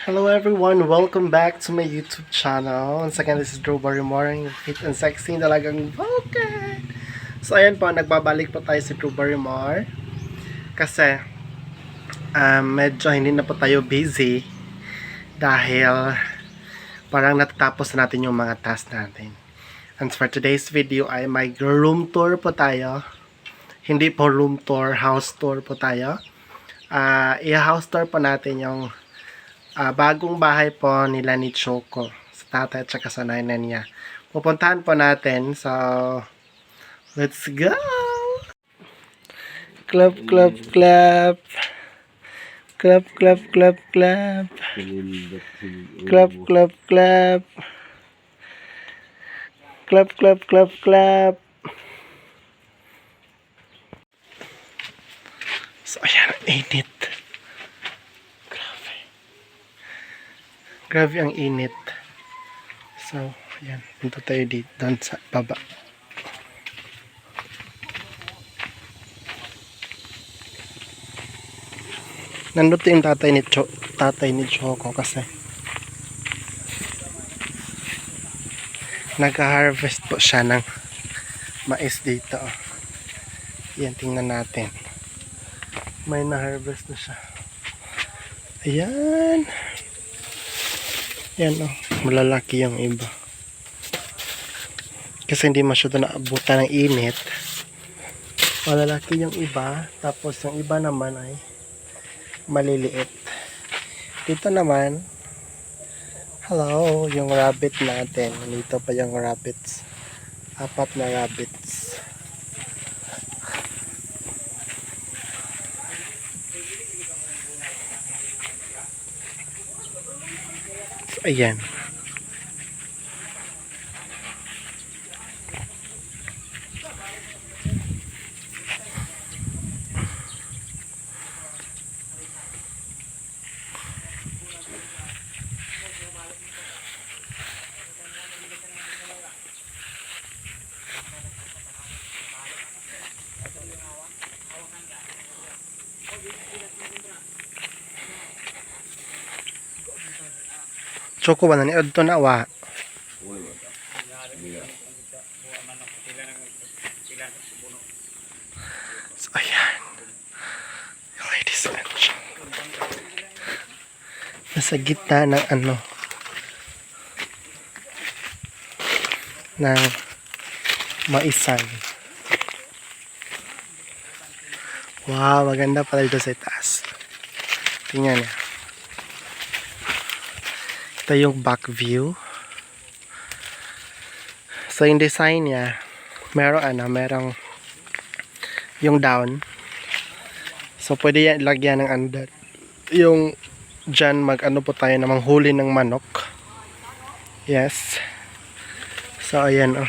Hello everyone, welcome back to my YouTube channel. Once again, this is Drew Barrymore, yung fit and sexy talagang vocal. So ayan po, nagbabalik po tayo si Drew Barrymore. Kasi medyo hindi na po tayo busy dahil parang natatapos na natin yung mga tasks natin. And for today's video ay may room tour po tayo. Hindi po room tour, house tour po tayo. I-house tour po natin yung bagong bahay po nila ni Choco sa tatay at saka sa nanay niya. Pupuntahan po natin. So, let's go! Clap, clap, clap. Clap, clap, clap, clap. Clap, clap, clap. Clap, clap, clap, clap. So, ayan, init. Grabe ang init. So, ayan. Punta tayo dito, doon sa baba. Nandito yung tatay ni Choco kasi nag-harvest po siya ng mais dito. Ayan, tingnan natin. May na-harvest na siya. Ayan. Yan malalaki yung iba. Kasi hindi masyado naabutan ng init. Malalaki yung iba. Tapos yung iba naman ay maliliit. Dito naman, hello, yung rabbit natin. Dito pa yung rabbits. 4 na rabbits. So, ayan. Choco ba na ni Adto na wa? So ayan. Ladies and gentlemen. Nasa gitna ng ng maisan. Wow, maganda pala dito sa taas. Tingnan niya. Ito yung back view. So yung design niya, merong yung down. So pwede yan lagyan ng under. Yung dyan po tayo na manghuli ng manok. Yes. So ayan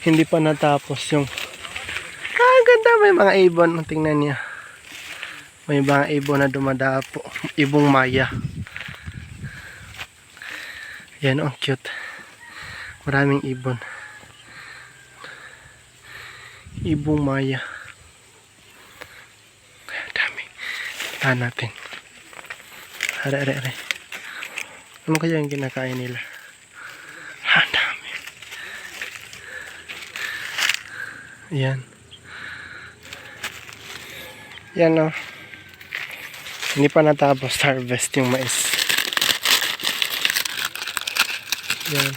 Hindi pa natapos yung ganda, may mga ibon. Tingnan niya. May mga ibon na dumadapo. Ibong maya. Yan cute. Maraming ibon. Ibong maya. Dami. Tahan natin. Are. Ano kaya yung kinakain nila? Dami. Yan. Yan Hindi pa natapos harvest yung mais. Yan.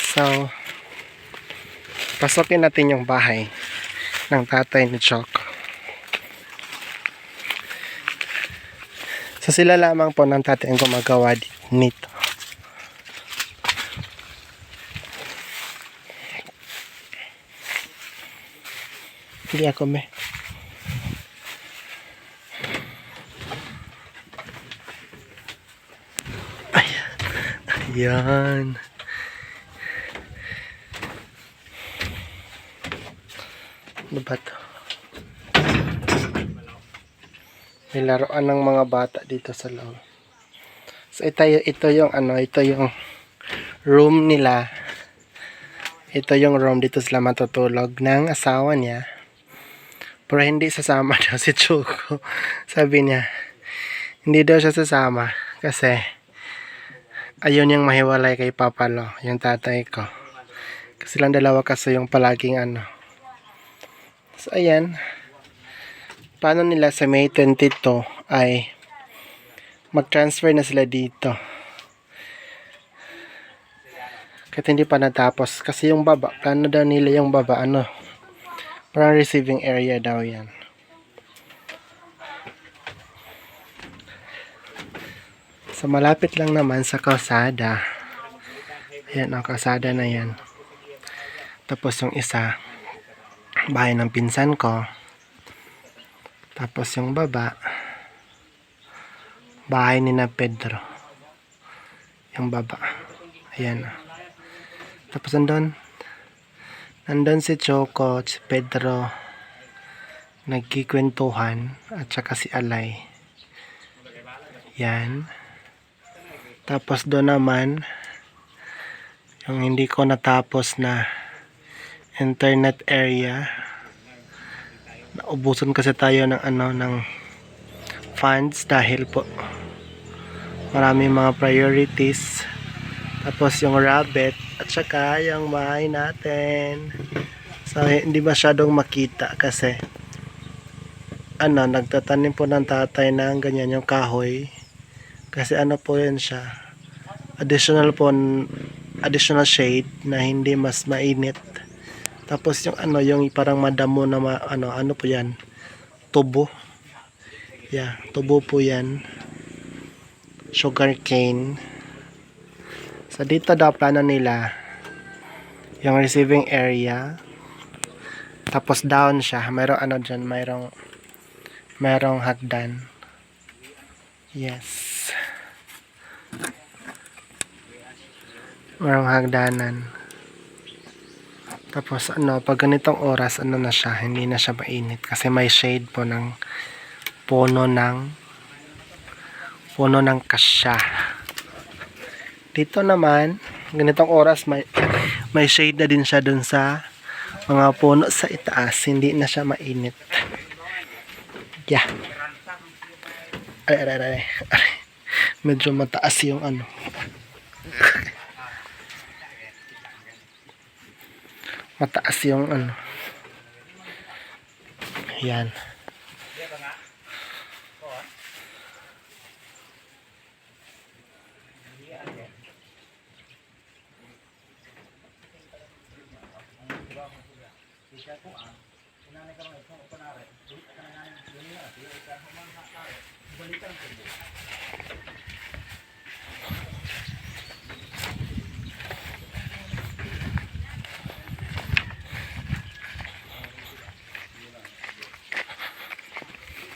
So, pasokin natin yung bahay ng tatay ni Choco. So, sila lamang po ng tatay ang gumagawa nito. Hindi ako Ayan. Ano ba ito? May laruan ng mga bata dito sa loob. So ito yung ito yung room nila. Ito yung room dito sila matutulog ng asawa niya. Pero hindi sasama daw si Choco. Sabi niya, hindi daw siya sasama. Kasi, ayun yung mahiwalay kay Papa Lo, yung tatay ko. Kasi lang dalawa kasi yung palaging ano. So, ayan. Paano nila sa May 22 ay mag-transfer na sila dito. Kahit hindi pa natapos. Kasi yung baba, plano daw nila yung baba, ano, parang receiving area daw yan. So, malapit lang naman sa kalsada. Ayan, ang kalsada na yan. Tapos yung isa, bahay ng pinsan ko. Tapos yung baba, bahay ni na Pedro. Yung baba. Ayan. Tapos nandun si Choco, si Pedro, nagkikwentuhan, at saka si Alay. Yan. Tapos doon naman, yung hindi ko natapos na internet area. Naubusan kasi tayo ng ng funds dahil po maraming mga priorities. Tapos yung rabbit at saka yung bahay natin. So hindi masyadong makita kasi nagtatanim po ng tatay ng ganyan yung kahoy. Kasi po yan siya. Additional shade na hindi mas mainit. Tapos yung yung parang madamo na ano po yan? Tubo. Yeah, tubo po yan. Sugar cane. So dito daw plano nila yung receiving area. Tapos down siya. Mayroong dyan, mayroong hagdan. Yes. Mayroong hagdanan. Tapos pag ganitong oras na siya, hindi na siya mainit kasi may shade po ng puno ng kasya. Dito naman, ganitong oras may shade na din siya dun sa mga puno sa itaas, hindi na siya mainit. Yeah. Ay. Medyo mataas yung mataas yung yan.